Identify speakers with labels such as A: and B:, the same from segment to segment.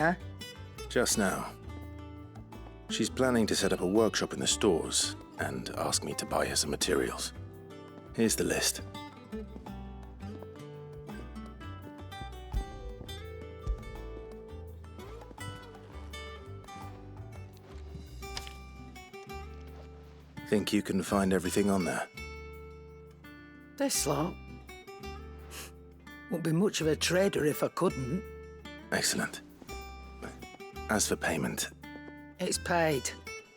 A: Huh?
B: Just now. She's planning to set up a workshop in the stores and ask me to buy her some materials. Here's the list. Think you can find everything on there?
A: This lot? Wouldn't be much of a trader if I couldn't.
B: Excellent. As for payment...
A: It's paid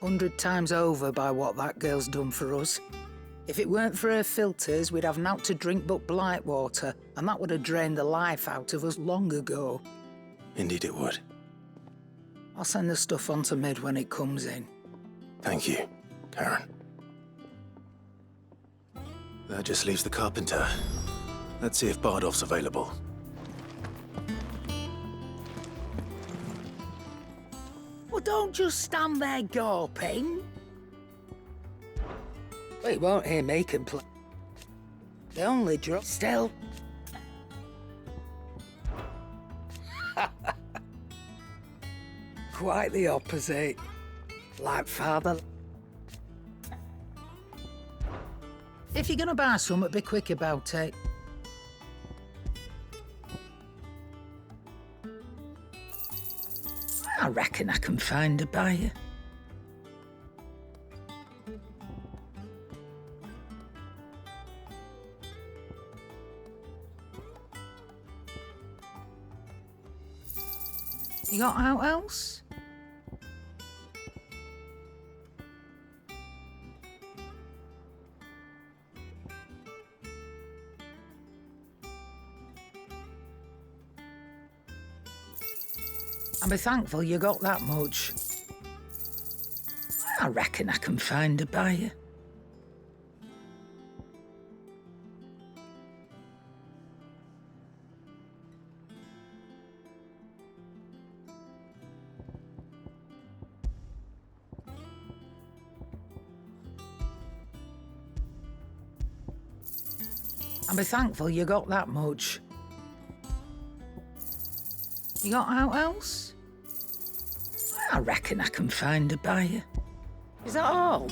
A: 100 times over by what that girl's done for us. If it weren't for her filters, we'd have naught to drink but blight water, and that would have drained the life out of us long ago.
B: Indeed it would.
A: I'll send the stuff on to Mid when it comes in.
B: Thank you, Karen. That just leaves the carpenter. Let's see if Bardolph's available.
A: Well, don't just stand there gawping. Well, you won't hear me complain. They only drop still. Quite the opposite. Like father. If you're gonna buy something, be quick about it. I reckon I can find a buyer. You got out else? I'll be thankful you got that much. I reckon I can find a buyer. I'll be thankful you got that much. You got out else? I reckon I can find a buyer. Is that all?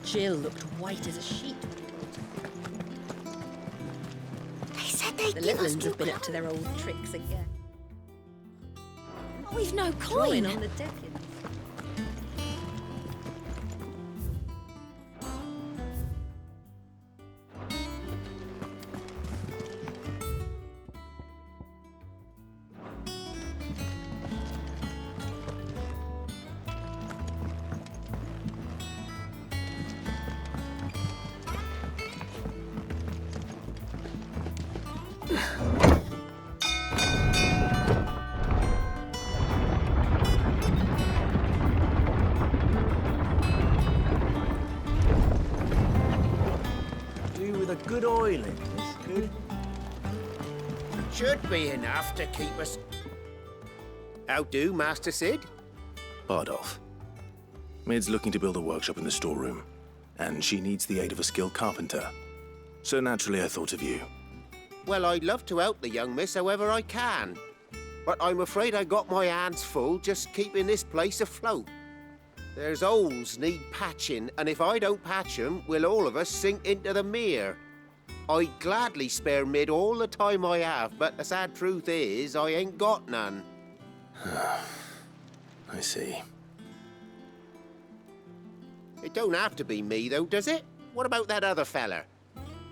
C: Jill looked white as a sheet when he
D: They said they'd
C: The
D: give
C: little
D: us
C: ones have been up to their old tricks again.
D: Oh, we've no
C: Drawing
D: coin.
C: on the deckings.
E: With a good oil in this, good?
F: Should be enough to keep us... How do, Master Sid?
B: Bardolph. Mid's looking to build a workshop in the storeroom, and she needs the aid of a skilled carpenter. So naturally I thought of you.
F: Well, I'd love to help the young miss however I can. But I'm afraid I got my hands full just keeping this place afloat. There's holes need patching, and if I don't patch them, we'll all of us sink into the mere. I'd gladly spare Mid all the time I have, but the sad truth is, I ain't got none.
B: I see.
F: It don't have to be me, though, does it? What about that other fella?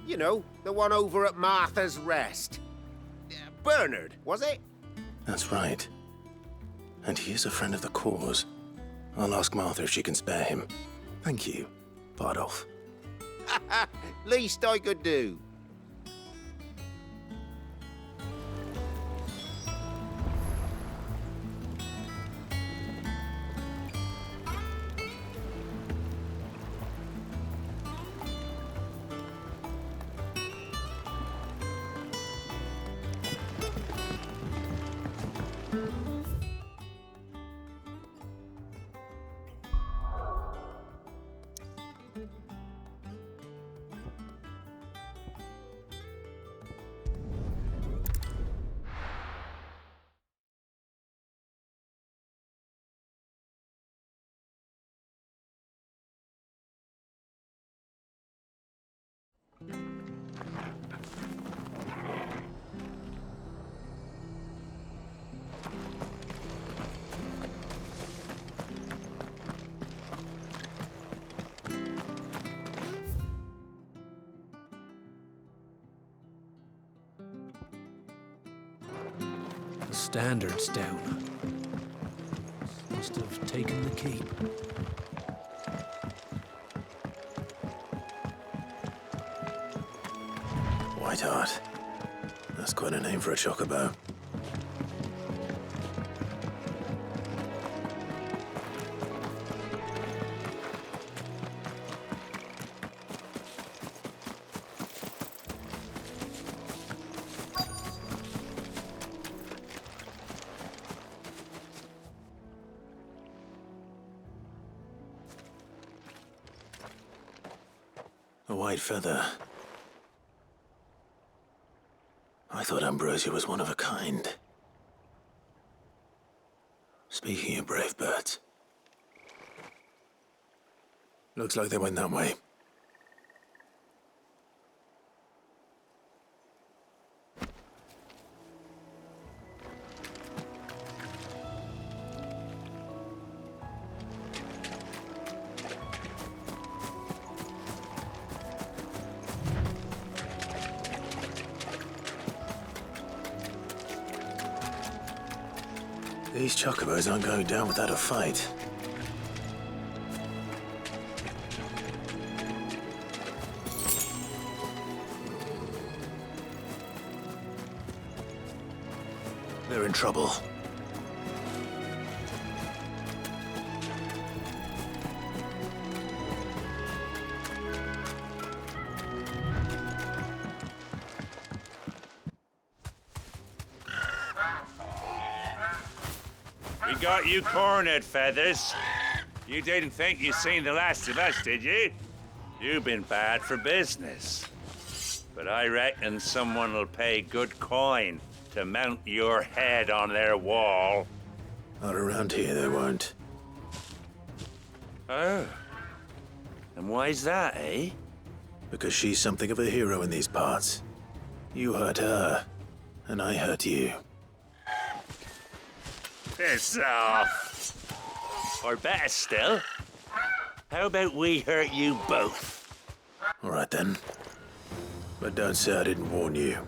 F: You know, the one over at Martha's Rest. Bernard, was it?
B: That's right. And he is a friend of the cause. I'll ask Martha if she can spare him. Thank you, Bardolph.
F: Least I could do.
E: The standard's down. Must have taken the keep.
B: Whiteheart. That's quite a name for a chocobo. A white feather. I thought Ambrosia was one of a kind. Speaking of brave birds. Looks like they went that way. These chocobos aren't going down without a fight. They're in trouble.
D: We got you cornered, Feathers. You didn't think you'd seen the last of us, did you? You've been bad for business. But I reckon someone will pay good coin to mount your head on their wall.
B: Not around here, they won't.
D: Oh. And why's that, eh?
B: Because she's something of a hero in these parts. You hurt her, and I hurt you.
D: Piss off. Or better still, how about we hurt you both?
B: All right then. But don't say I didn't warn you.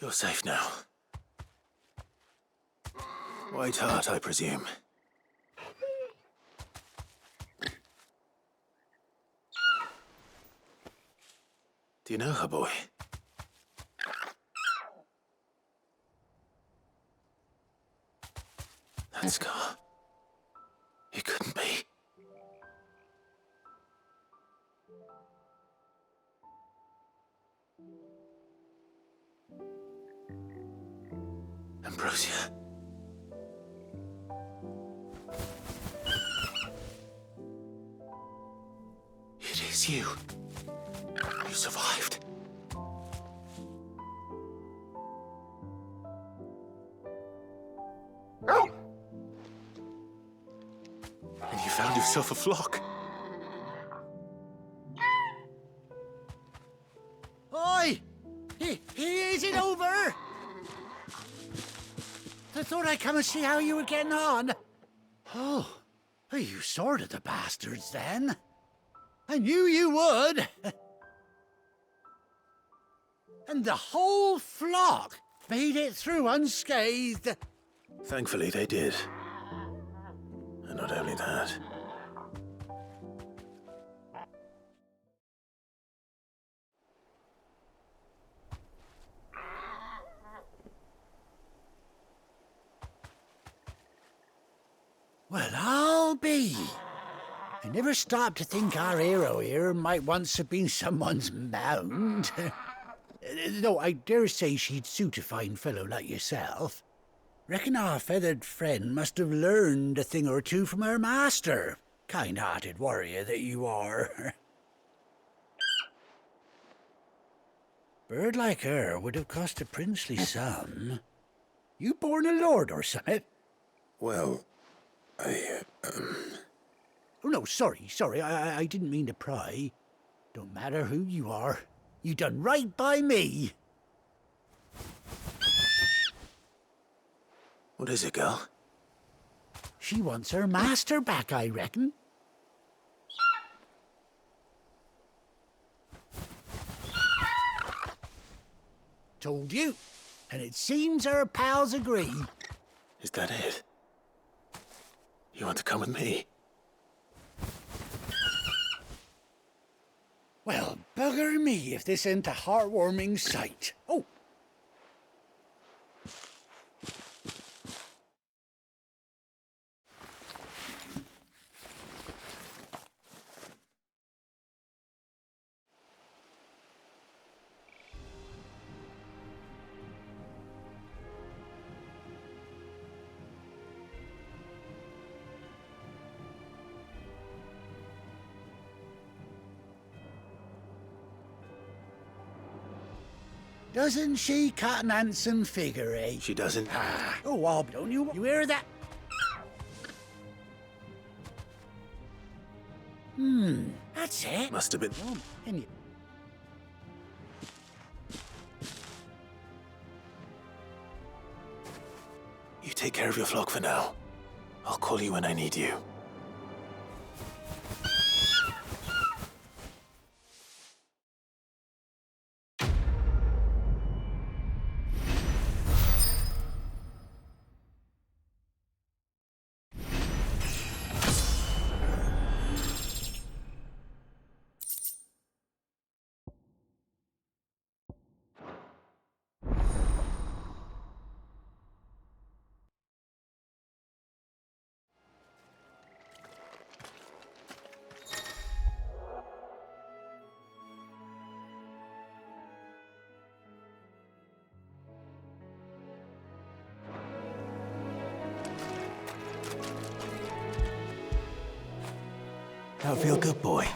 B: You're safe now. White Hart, I presume. Do you know her, boy? That scar. It couldn't be. Ambrosia. It is you. You survived. And you found yourself a flock.
G: Oi! Is it over? I thought I'd come and see how you were getting on. Oh, you sorted the bastards then. I knew you would. And the whole flock made it through unscathed.
B: Thankfully, they did. And not only that.
G: Well, I'll be. I never stopped to think our hero here might once have been someone's mount. Though I dare say she'd suit a fine fellow like yourself. Reckon our feathered friend must have learned a thing or two from her master. Kind-hearted warrior that you are. Bird like her would have cost a princely sum. You born a lord or something?
B: Well,
G: Oh, no, sorry. I didn't mean to pry. Don't matter who you are. You done right by me.
B: What is it, girl?
G: She wants her master back, I reckon. Told you. And it seems her pals agree.
B: Is that it? You want to come with me?
G: Well, bugger me if this ain't a heartwarming sight. Oh. Doesn't she cut an handsome figure, eh?
B: She doesn't.
G: Oh, well, don't you hear that? That's it.
B: Must have been.
G: Oh, and you...
B: You take care of your flock for now. I'll call you when I need you. That feel good, boy.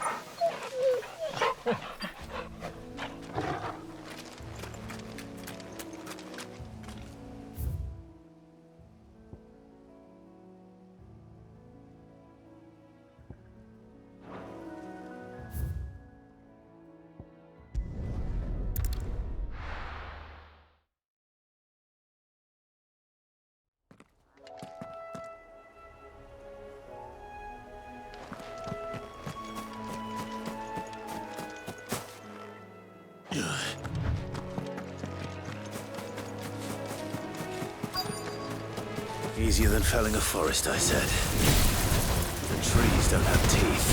B: Easier than felling a forest, I said. The trees don't have teeth.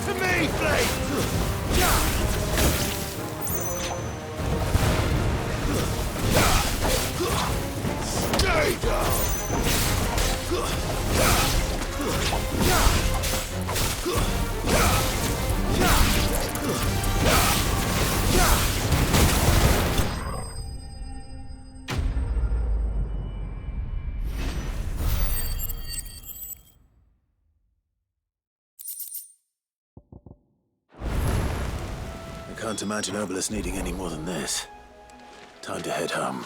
F: To me, Blade! Stay down!
B: I can't imagine Obelisk needing any more than this. Time to head home.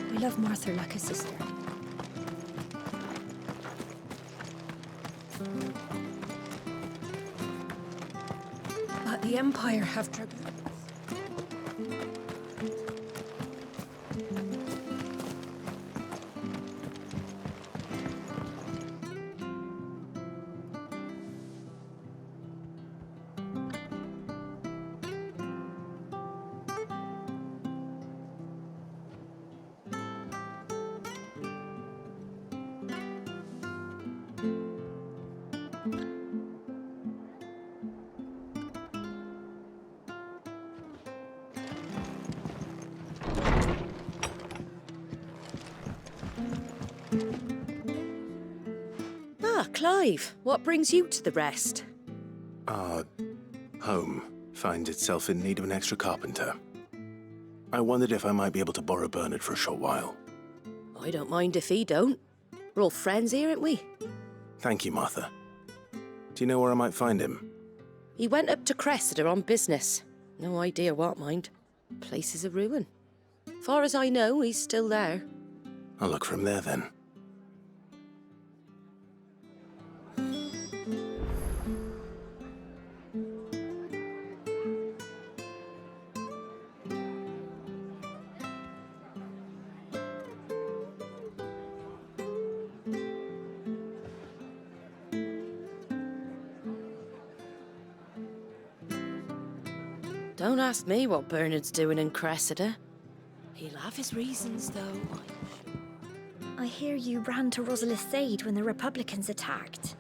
C: I love Martha like a sister. But the Empire have dragoons.
H: Ah, Clive, what brings you to the rest?
B: Our home finds itself in need of an extra carpenter. I wondered if I might be able to borrow Bernard for a short while.
H: I don't mind if he don't. We're all friends here, aren't we?
B: Thank you, Martha. Do you know where I might find him?
H: He went up to Cressida on business. No idea what, mind. Place is a ruin. Far as I know, he's still there.
B: I'll look for him there then.
H: Don't ask me what Bernard's doing in Cressida. He'll have his reasons, though.
I: I hear you ran to Rosalith's aid when the Republicans attacked.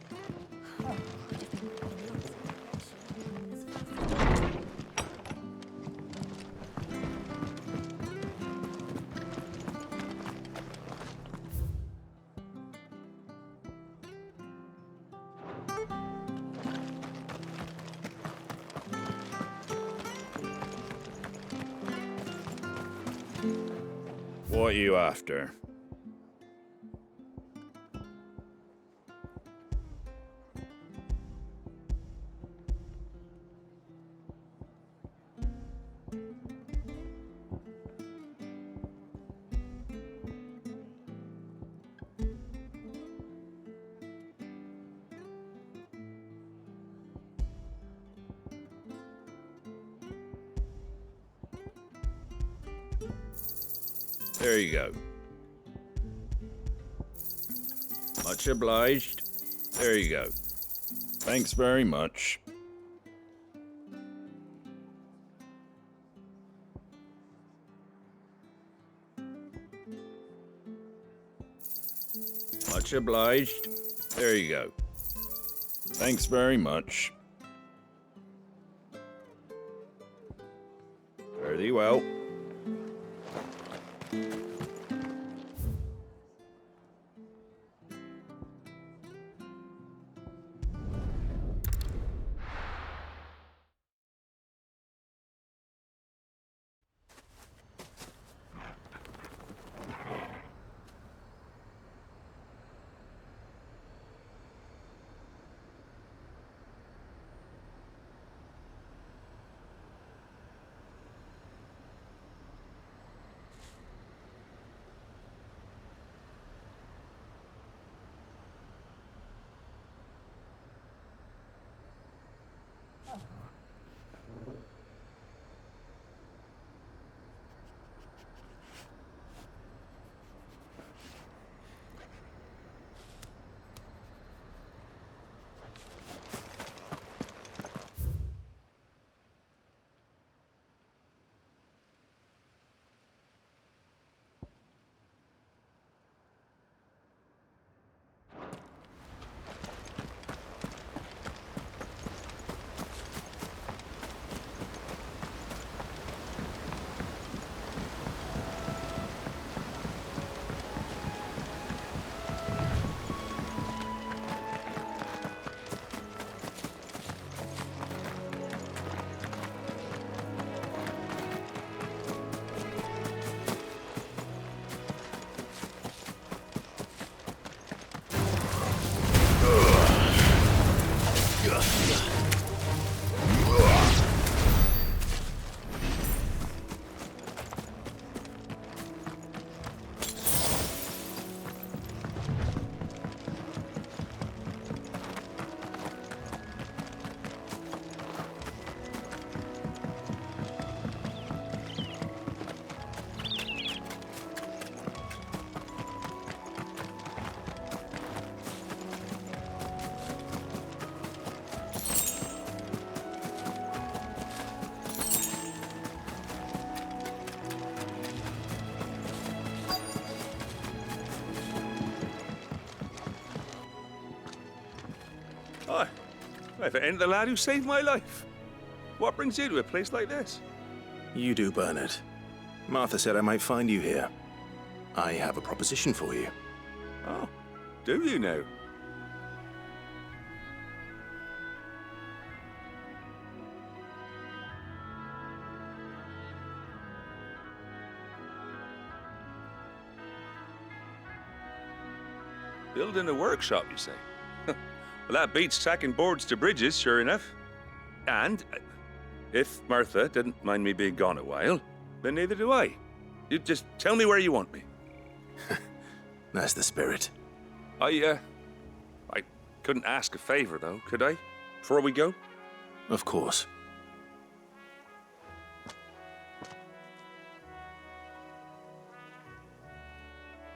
D: What are you after? There you go. Much obliged. There you go. Thanks very much. Much obliged. There you go.
J: Thanks very much. Fare thee well.
D: Hi. If it ain't the lad who saved my life. What brings you to a place like this?
B: You do, Bernard. Martha said I might find you here. I have a proposition for you.
D: Oh, do you now? Building a workshop, you say? Well, that beats tacking boards to bridges, sure enough. And if Martha didn't mind me being gone a while, then neither do I. You just tell me where you want me.
B: That's the spirit.
D: I couldn't ask a favor, though, could I? Before we go?
B: Of course.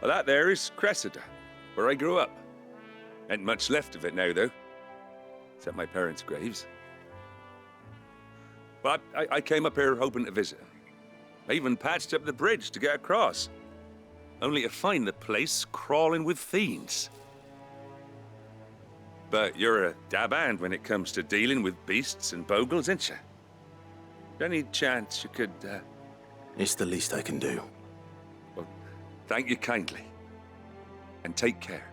D: Well, that there is Cressida, where I grew up. Ain't much left of it now, though. Except my parents' graves. But I came up here hoping to visit. I even patched up the bridge to get across. Only to find the place crawling with fiends. But you're a dab hand when it comes to dealing with beasts and bogles, ain't you? Any chance you could,
B: It's the least I can do.
D: Well, thank you kindly. And take care.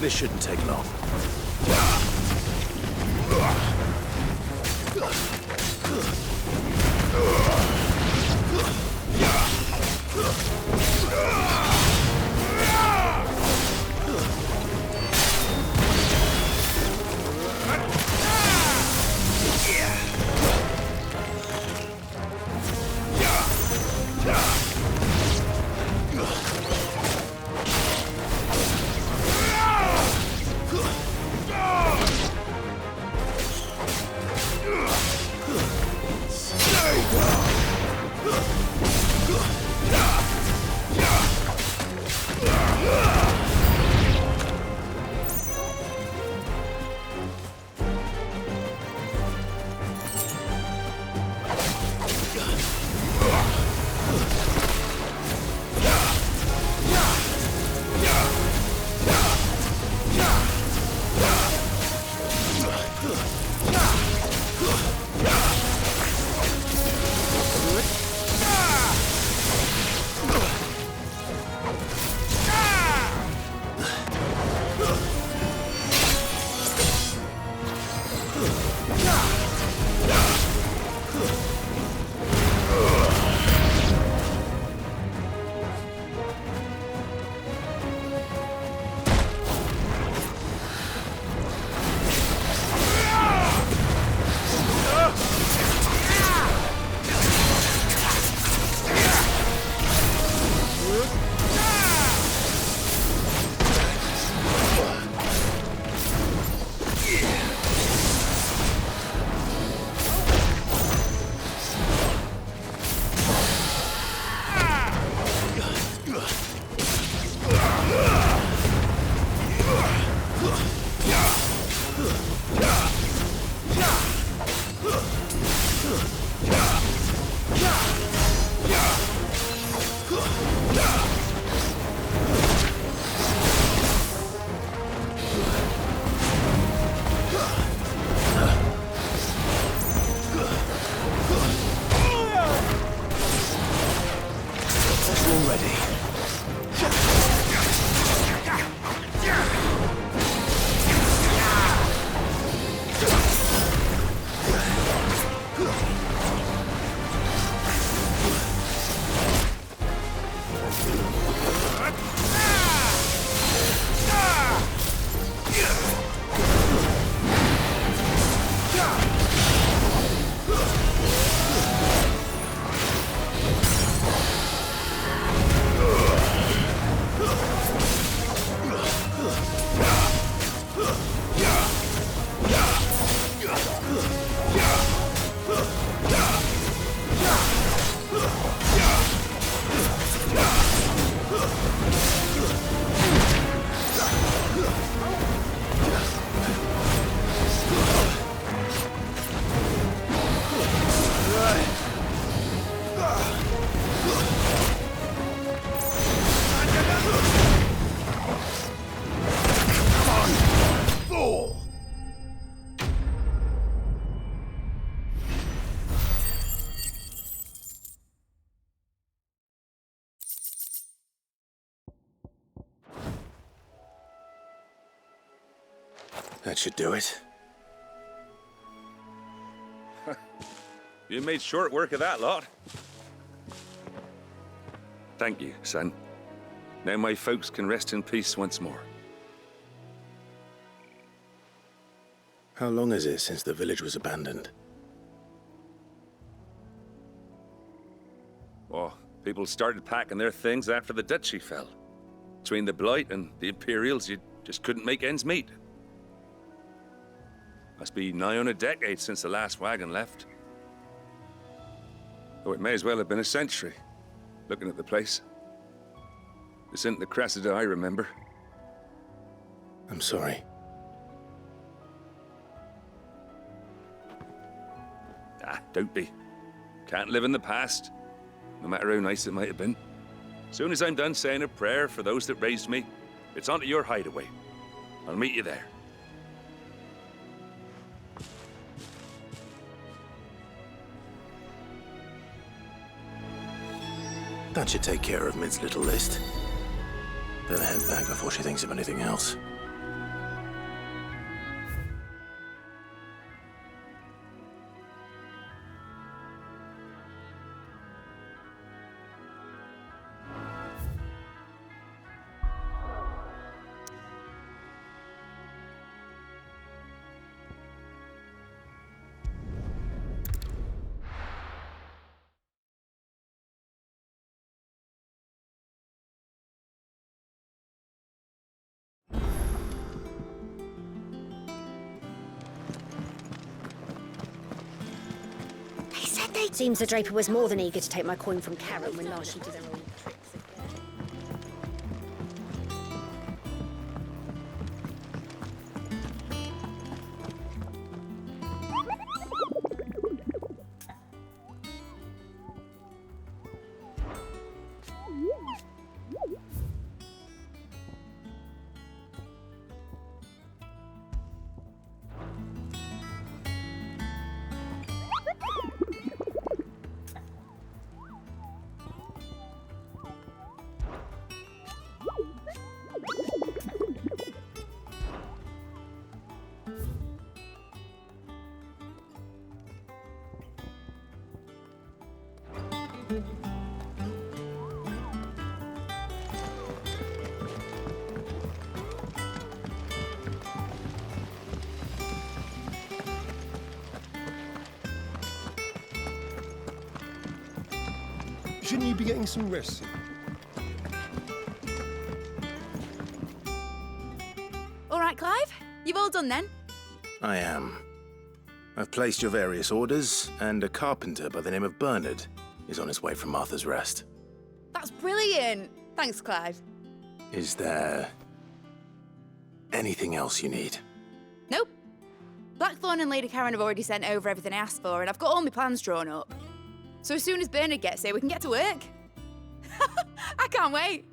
B: This shouldn't take long. That should do it.
D: You made short work of that lot. Thank you, son. Now my folks can rest in peace once more.
B: How long is it since the village was abandoned?
D: Oh, people started packing their things after the duchy fell. Between the Blight and the Imperials, you just couldn't make ends meet. Must be nigh on a decade since the last wagon left. Oh, it may as well have been a century, looking at the place. This isn't the Cressida I remember.
B: I'm sorry.
D: Ah, don't be. Can't live in the past, no matter how nice it might have been. Soon as I'm done saying a prayer for those that raised me, it's on to your hideaway. I'll meet you there.
B: That should take care of Mid's little list. Better head back before she thinks of anything else.
I: Seems the Draper was more than eager to take my coin from Karen when last she did her own tricks again.
K: Shouldn't you be getting some rest soon?
C: All right, Clive. You've all done then?
B: I am. I've placed your various orders, and a carpenter by the name of Bernard is on his way from Martha's Rest.
C: That's brilliant. Thanks, Clive.
B: Is there anything else you need?
C: Nope. Blackthorn and Lady Karen have already sent over everything I asked for, and I've got all my plans drawn up. So as soon as Bernard gets here, we can get to work. I can't wait.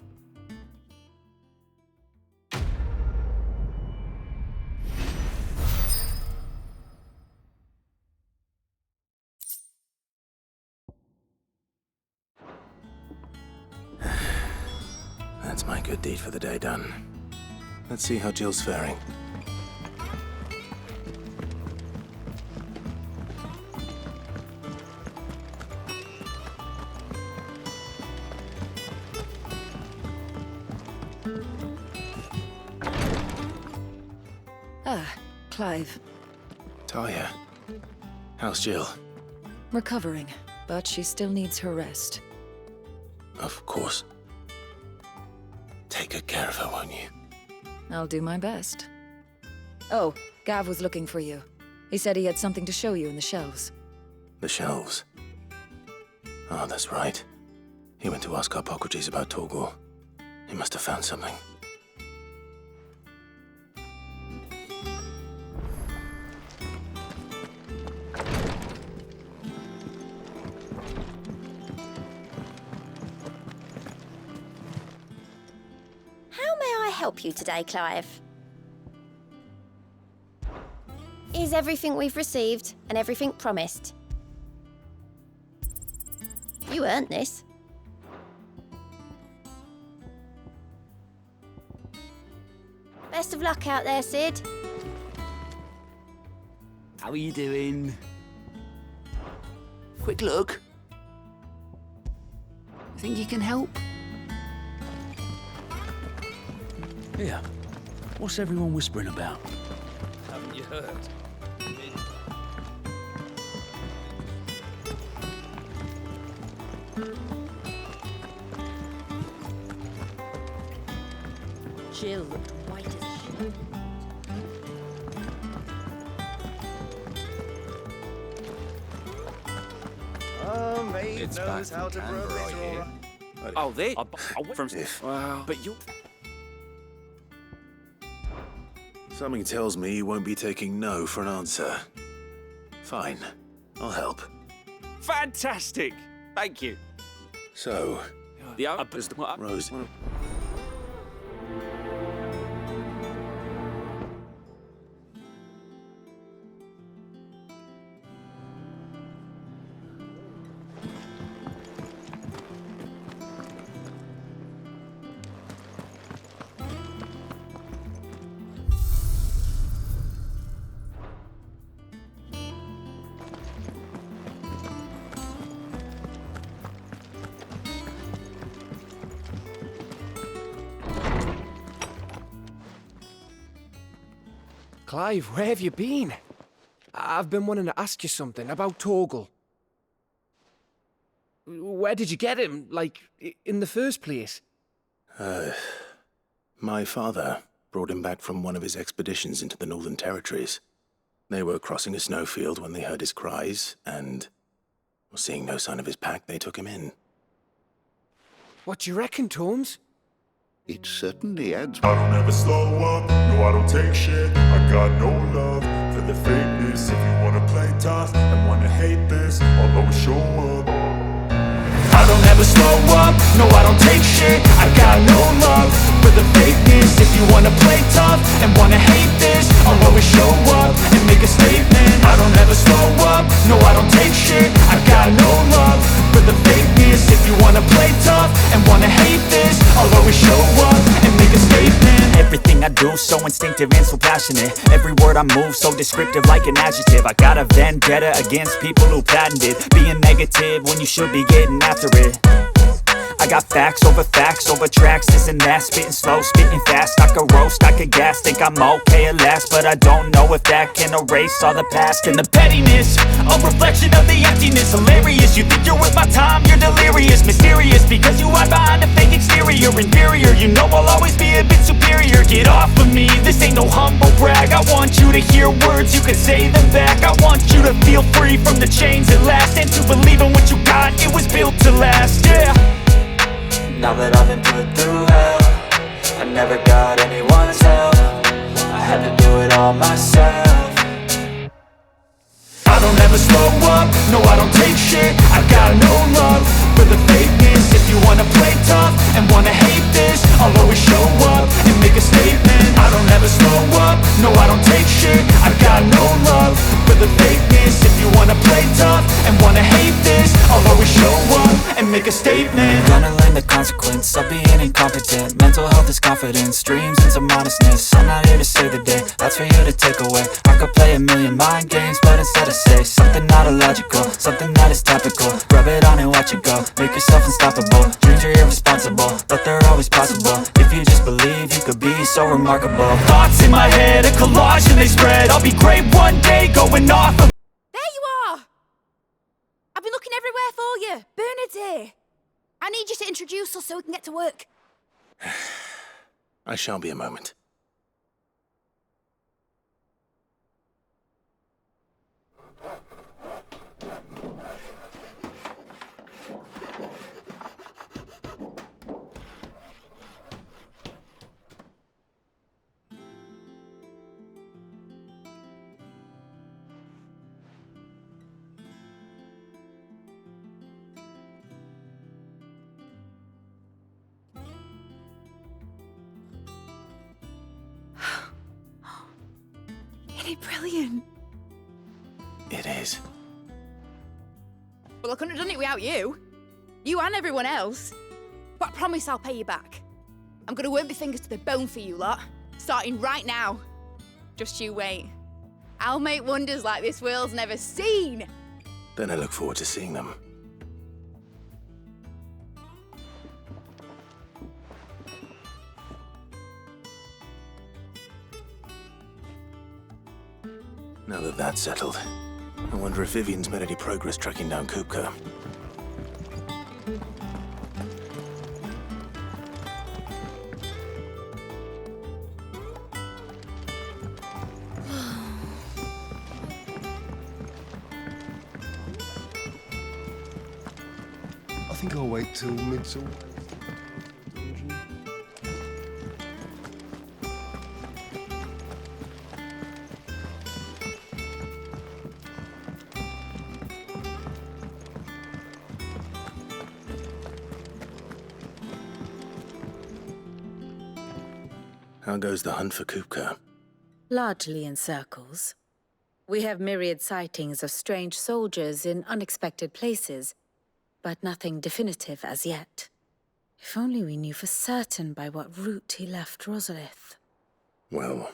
B: That's my good deed for the day done. Let's see how Jill's faring.
L: Ah, Clive.
B: Talia, how's Jill?
L: Recovering, but she still needs her rest.
B: Of course. Take good care of her, won't you?
L: I'll do my best. Oh, Gav was looking for you. He said he had something to show you in the shelves.
B: The shelves? Oh, that's right. He went to ask Harpocrates about Torgor. He must have found something.
I: How may I help you today, Clive? Is everything we've received and everything promised? You earned this. Best of luck out there, Sid.
E: How are you doing? Quick look. Think you can help? Here. What's everyone whispering about? Haven't you heard?
I: Jill looked white as shit.
K: Mate
E: It's
K: knows
E: back
K: how
E: from
K: to
E: Canberra,
K: broker
E: I hear.
K: all
E: Oh, they? From...
K: Wow.
E: But you...
B: Something tells me you won't be taking no for an answer. Fine. I'll help.
E: Fantastic! Thank you.
B: So,
E: Yeah,
B: Rose...
K: Clive, where have you been? I've been wanting to ask you something about Torgal. Where did you get him, like, in the first place?
B: My father brought him back from one of his expeditions into the Northern Territories. They were crossing a snowfield when they heard his cries, and, seeing no sign of his pack, they took him in.
K: What do you reckon, Tomes?
M: It certainly adds.
N: I don't ever slow up, no I don't take shit. I got no love for the fakeness. If you wanna play tough and wanna hate this, I'll always show up. I don't ever slow up, no I don't take shit. I got no love for the fakeness. If you wanna play tough and wanna hate this, I'll always show up and make a statement. I don't ever slow up, no I don't take shit. I got no love for the fakeness. If you wanna play tough and wanna hate this, I'll always show up and make a statement.
O: Everything I do so instinctive and so passionate. Every word I move so descriptive like an adjective. I got a vendetta against people who patented being negative when you should be getting after it. I got facts over tracks, this and that. Spitting slow, spitting fast. I could roast, I could gas. Think I'm okay at last, but I don't know if that can erase all the past. And the pettiness, a reflection of the emptiness. Hilarious, you think you're worth my time, you're delirious. Mysterious, because you hide behind a fake exterior. Inferior, you know I'll always be a bit superior. Get off of me, this ain't no humble brag. I want you to hear words, you can say them back. I want you to feel free from the chains at last, and to believe in what you got, it was built to last, yeah.
P: Now that I've been put through hell, I never got anyone's help. I had to do it all myself.
N: I don't ever slow up, no I don't take shit. I got no love for the fakeness. If you wanna play tough and wanna hate this, I'll always show up and make a statement. I don't ever slow up, no I don't take shit. I got no love for the fakeness. If you wanna play tough and wanna hate this, I'll always show up and make a statement.
P: Gonna learn the consequence of being incompetent. Mental health is confidence, dreams and some modestness. I'm not here to save the day, that's for you to take away. I could play a million mind games, but instead I say something not illogical, something that is topical. Rub it on and watch it go, make yourself unstoppable. Dreams are irresponsible, but they're always possible. If you just believe, you could be so remarkable.
N: Thoughts in my head, a collage and they spread. I'll be great one day, going off of.
C: There you are! I've been looking everywhere for you. Bernard's here. I need you to introduce us so we can get to work.
B: I shan't be a moment.
C: Isn't it brilliant?
B: It is.
C: Well, I couldn't have done it without you. You and everyone else. But I promise I'll pay you back. I'm gonna work my fingers to the bone for you lot, starting right now. Just you wait. I'll make wonders like this world's never seen.
B: Then I look forward to seeing them. Now that that's settled, I wonder if Vivian's made any progress tracking down Kupka.
Q: I think I'll wait till midsummer.
B: How goes the hunt for Kupka?
R: Largely in circles. We have myriad sightings of strange soldiers in unexpected places, but nothing definitive as yet. If only we knew for certain by what route he left Rosalith.
B: Well,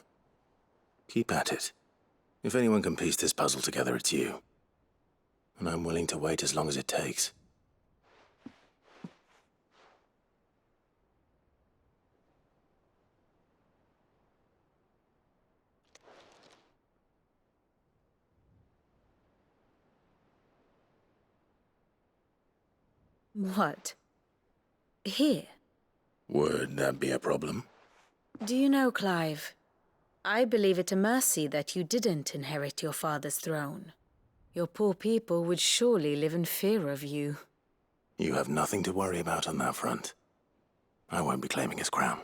B: keep at it. If anyone can piece this puzzle together, it's you. And I'm willing to wait as long as it takes.
R: What? Here?
B: Would that be a problem?
R: Do you know, Clive? I believe it a mercy that you didn't inherit your father's throne. Your poor people would surely live in fear of you.
B: You have nothing to worry about on that front. I won't be claiming his crown.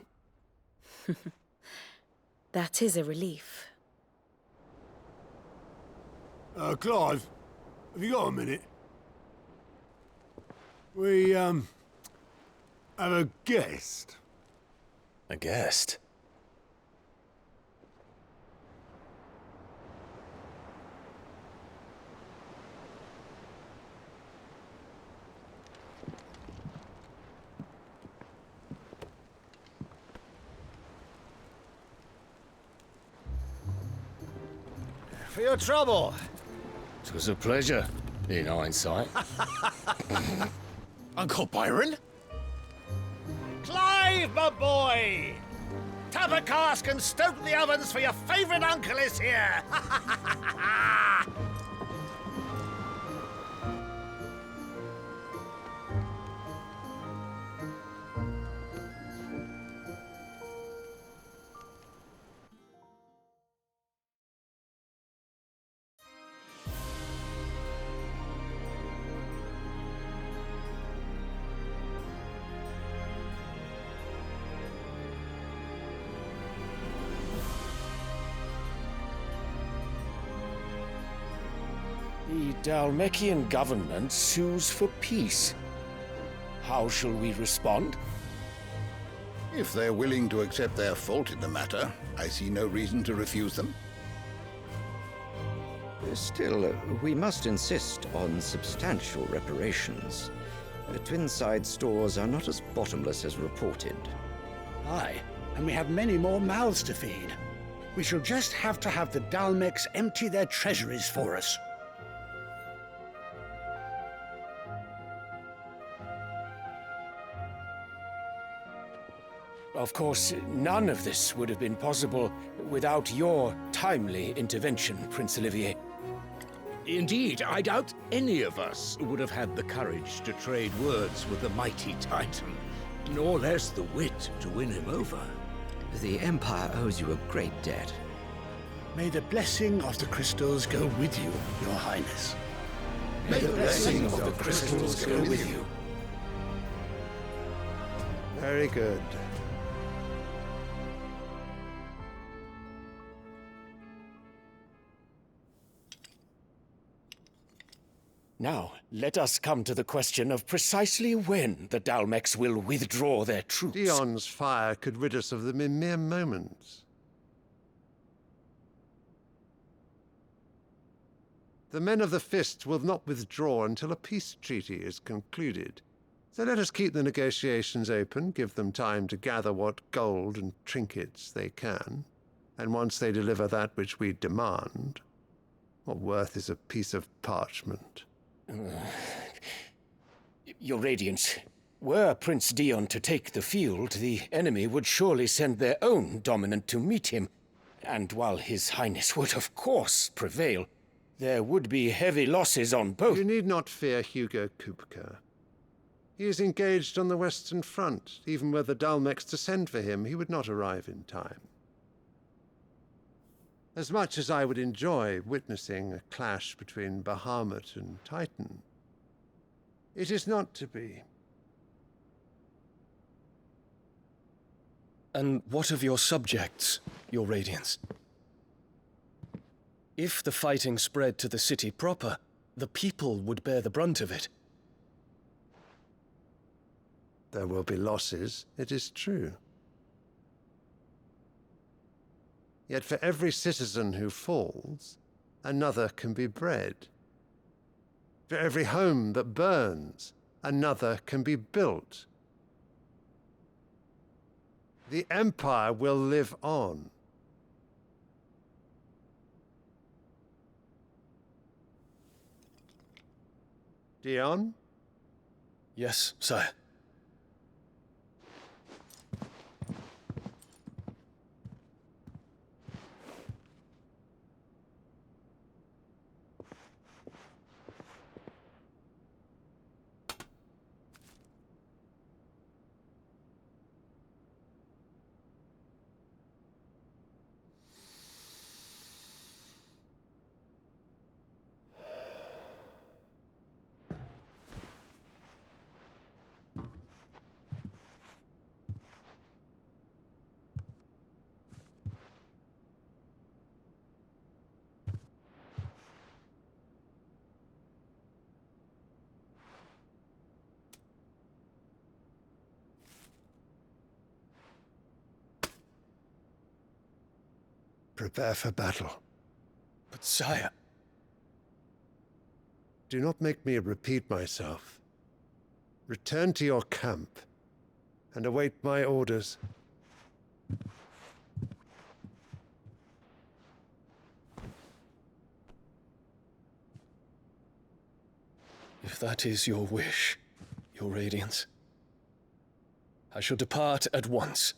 R: That is a relief.
Q: Clive, have you got a minute? We, have a guest.
B: A guest?
G: For your trouble.
S: It was a pleasure, in hindsight.
G: Uncle Byron? Clive, my boy! Tap a cask and stoke the ovens, for your favourite uncle is here!
K: The Dalmekian government sues for peace. How shall we respond?
M: If they're willing to accept their fault in the matter, I see no reason to refuse them.
T: Still, we must insist on substantial reparations. Twinside stores are not as bottomless as reported.
G: Aye, and we have many more mouths to feed. We shall just have to have the Dalmecs empty their treasuries for us.
K: Of course, none of this would have been possible without your timely intervention, Prince Olivier.
U: Indeed, I doubt any of us would have had the courage to trade words with the mighty Titan, nor less the wit to win him over.
T: The Empire owes you a great debt.
G: May the blessing of the crystals go with you, Your Highness.
U: May the blessing of the crystals go with you.
Q: Very good.
K: Now, let us come to the question of precisely when the Dalmecs will withdraw their troops.
Q: Dion's fire could rid us of them in mere moments. The men of the Fist will not withdraw until a peace treaty is concluded. So let us keep the negotiations open, give them time to gather what gold and trinkets they can, and once they deliver that which we demand, What worth is a piece of parchment?
K: Your Radiance, were Prince Dion to take the field, the enemy would surely send their own dominant to meet him. And while His Highness would of course prevail, there would be heavy losses on both.
Q: You need not fear Hugo Kupka. He is engaged on the Western Front. Even were the Dalmex to send for him, he would not arrive in time. As much as I would enjoy witnessing a clash between Bahamut and Titan, it is not to be.
A: And what of your subjects, Your Radiance? If the fighting spread to the city proper, the people would bear the brunt of it.
Q: There will be losses, it is true. Yet for every citizen who falls, another can be bred. For every home that burns, another can be built. The Empire will live on. Dion?
A: Yes, sire.
Q: Prepare for battle.
A: But sire...
Q: Do not make me repeat myself. Return to your camp and await my orders.
A: If that is your wish, Your Radiance, I shall depart at once.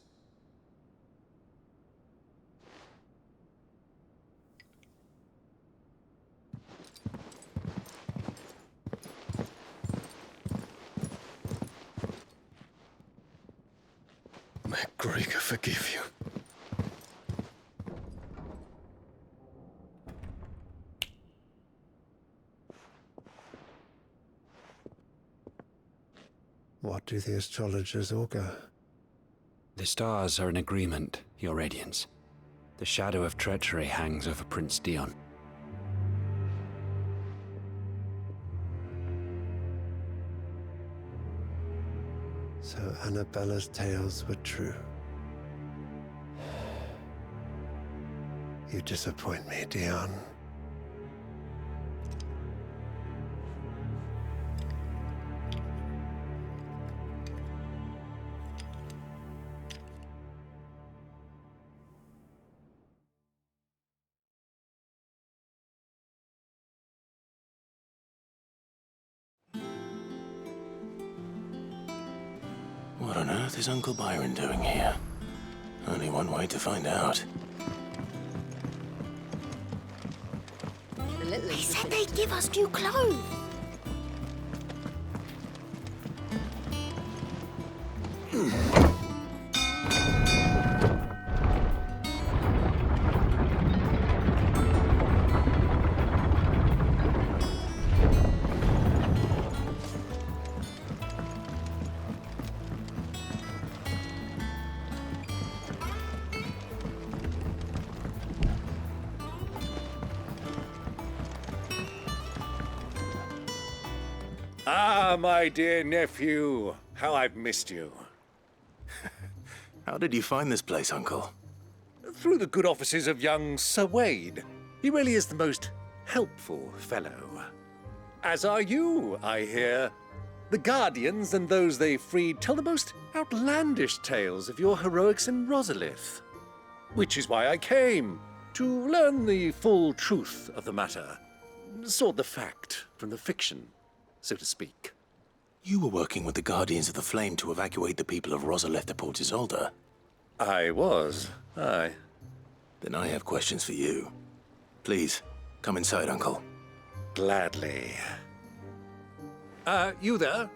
A: May Gregor forgive you.
Q: What do the astrologers augur?
V: The stars are in agreement, Your Radiance. The shadow of treachery hangs over Prince Dion.
Q: So Annabella's tales were true. You disappoint me, Dion.
B: What on earth is Uncle Byron doing here? Only one way to find out.
I: They said they'd give us new clothes.
U: Ah, my dear nephew, how I've missed you.
B: How did you find this place, Uncle?
U: Through the good offices of young Sir Wade. He really is the most helpful fellow. As are you, I hear. The Guardians and those they freed tell the most outlandish tales of your heroics in Rosalith. Which is why I came. to learn the full truth of the matter. Sort the fact from the fiction, so to speak.
B: You were working with the Guardians of the Flame to evacuate the people of Rosalith to Port Isolde.
U: I was, aye.
B: Then I have questions for you. Please, come inside, Uncle.
U: Gladly. You there?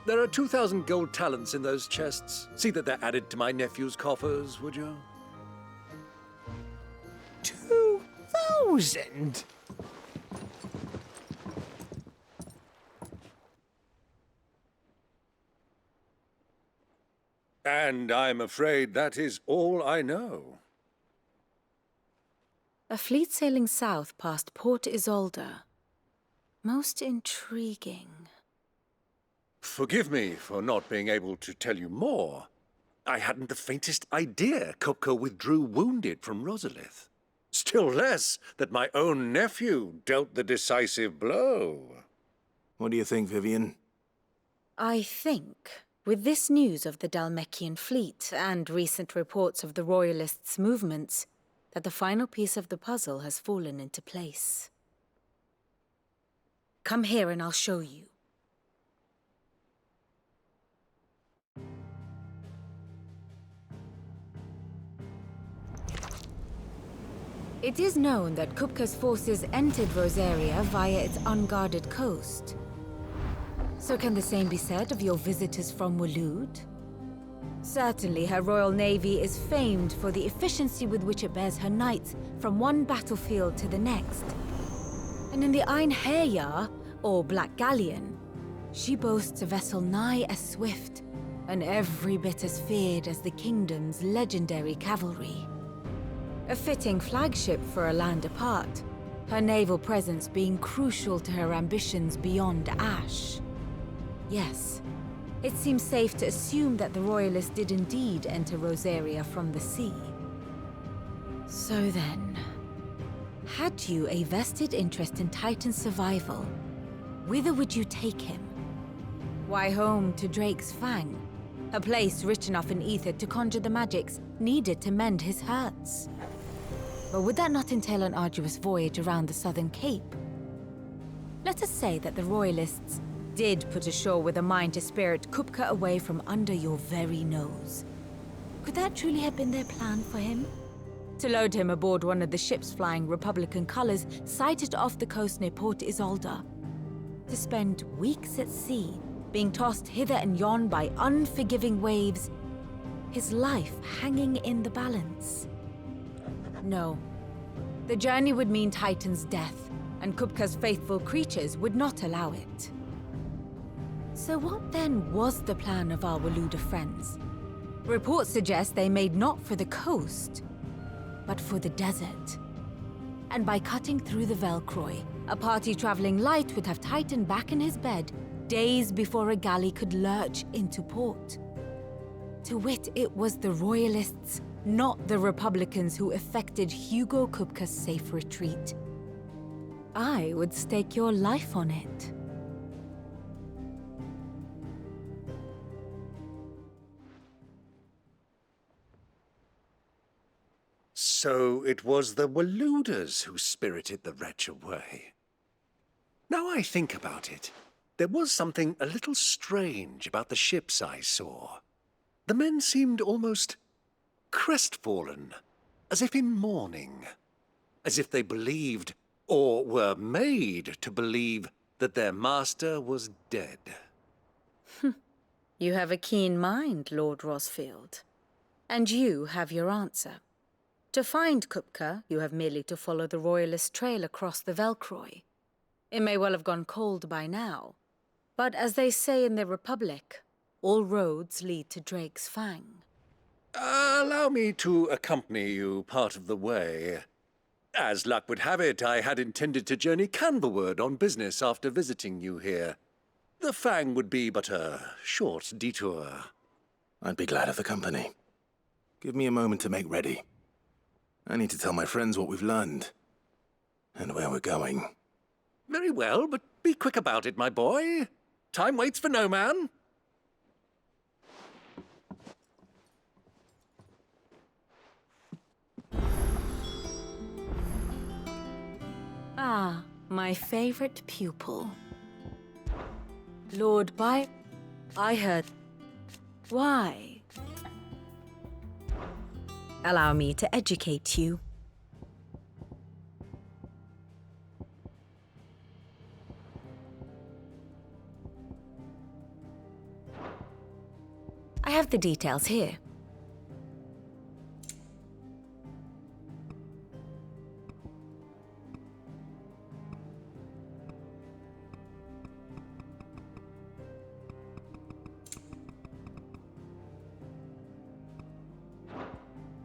U: There are 2,000 gold talents in those chests. See that they're added to my nephew's coffers, would you?
G: 2,000?
U: And I'm afraid that is all I know.
R: A fleet sailing south past Port Isolde. Most intriguing.
U: Forgive me for not being able to tell you more. I hadn't the faintest idea Kupka withdrew wounded from Rosalith. Still less that my own nephew dealt the decisive blow.
B: What do you think, Vivian?
R: I think, with this news of the Dalmekian fleet and recent reports of the Royalists' movements, that the final piece of the puzzle has fallen into place. Come here and I'll show you. It is known that Kupka's forces entered Rosaria via its unguarded coast. So can the same be said of your visitors from Waloed? Certainly, her Royal Navy is famed for the efficiency with which it bears her knights from one battlefield to the next. And in the Einherjar, or Black Galleon, she boasts a vessel nigh as swift, and every bit as feared as the kingdom's legendary cavalry. A fitting flagship for a land apart, her naval presence being crucial to her ambitions beyond Ash. Yes, it seems safe to assume that the Royalists did indeed enter Rosaria from the sea. So then, had you a vested interest in Titan's survival, whither would you take him? Why, home to Drake's Fang, a place rich enough in ether to conjure the magics needed to mend his hurts. But would that not entail an arduous voyage around the southern cape? Let us say that the Royalists did put ashore with a mind to spirit Kupka away from under your very nose. Could that truly have been their plan for him? To load him aboard one of the ships flying Republican colors sighted off the coast near Port Isolde? To spend weeks at sea, being tossed hither and yon by unforgiving waves, his life hanging in the balance? No. The journey would mean Titan's death, and Kupka's faithful creatures would not allow it. So what then was the plan of our Waluda friends? Reports suggest they made not for the coast, but for the desert. And by cutting through the Velcroy, a party traveling light would have Titan back in his bed days before a galley could lurch into port. To wit, it was the Royalists, not the Republicans, who effected Hugo Kupka's safe retreat. I would stake your life on it.
U: So it was the Waludas who spirited the wretch away. Now I think about it, there was something a little strange about the ships I saw. The men seemed almost crestfallen, as if in mourning, as if they believed, or were made to believe, that their master was dead.
R: You have a keen mind, Lord Rosfield. And you have your answer. To find Kupka, you have merely to follow the Royalist trail across the Velcroy. It may well have gone cold by now, but as they say in the Republic, all roads lead to Drake's Fang.
U: Allow me to accompany you part of the way. As luck would have it, I had intended to journey Canverward on business after visiting you here. The Fang would be but a short detour.
B: I'd be glad of the company. Give me a moment to make ready. I need to tell my friends what we've learned, and where we're going.
U: Very well, but be quick about it, my boy. Time waits for no man.
R: Ah, my favorite pupil. Lord I heard... Why? Allow me to educate you. I have the details here.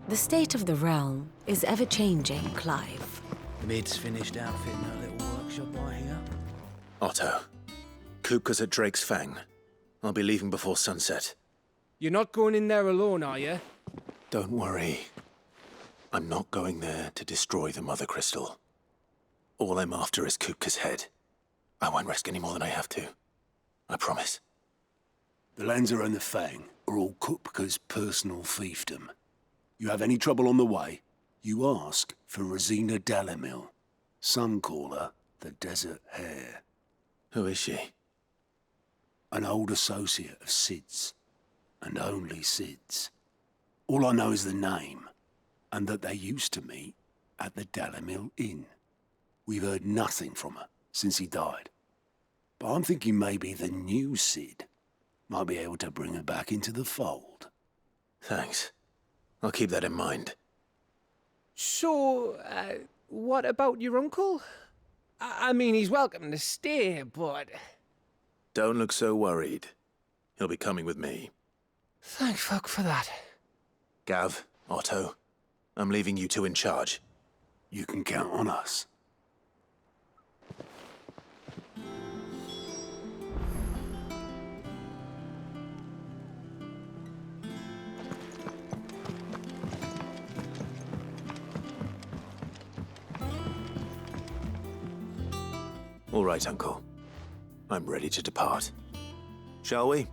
R: The state of the realm is ever-changing, Clive.
E: Mid's finished outfitting her little workshop right here.
B: Otto, Kupka's at Drake's Fang. I'll be leaving before sunset.
F: You're not going in there alone, are you?
B: Don't worry. I'm not going there to destroy the Mother Crystal. All I'm after is Kupka's head. I won't risk any more than I have to. I promise.
E: The Lanza and the Fang are all Kupka's personal fiefdom. You have any trouble on the way, you ask for Rosina Dalamil. Some call her the Desert Hare.
B: Who is she?
E: An old associate of Sid's, and only Sid's. All I know is the name, and that they used to meet at the Dalamil Inn. We've heard nothing from her since he died. But I'm thinking maybe the new Sid might be able to bring her back into the fold.
B: Thanks. I'll keep that in mind.
F: So, what about your uncle? I mean, he's welcome to stay, but...
B: Don't look so worried. He'll be coming with me.
F: Thank fuck for that.
B: Gav, Otto, I'm leaving you two in charge.
E: You can count on us.
B: All right, Uncle. I'm ready to depart. Shall we?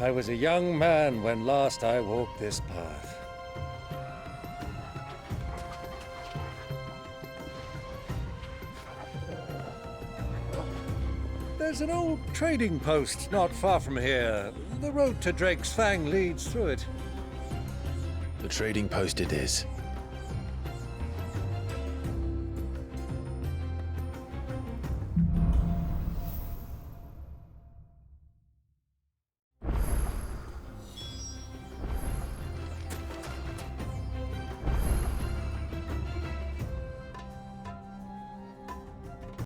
U: I was a young man when last I walked this path. There's an old trading post not far from here. The road to Drake's Fang leads through it.
B: The trading post it is.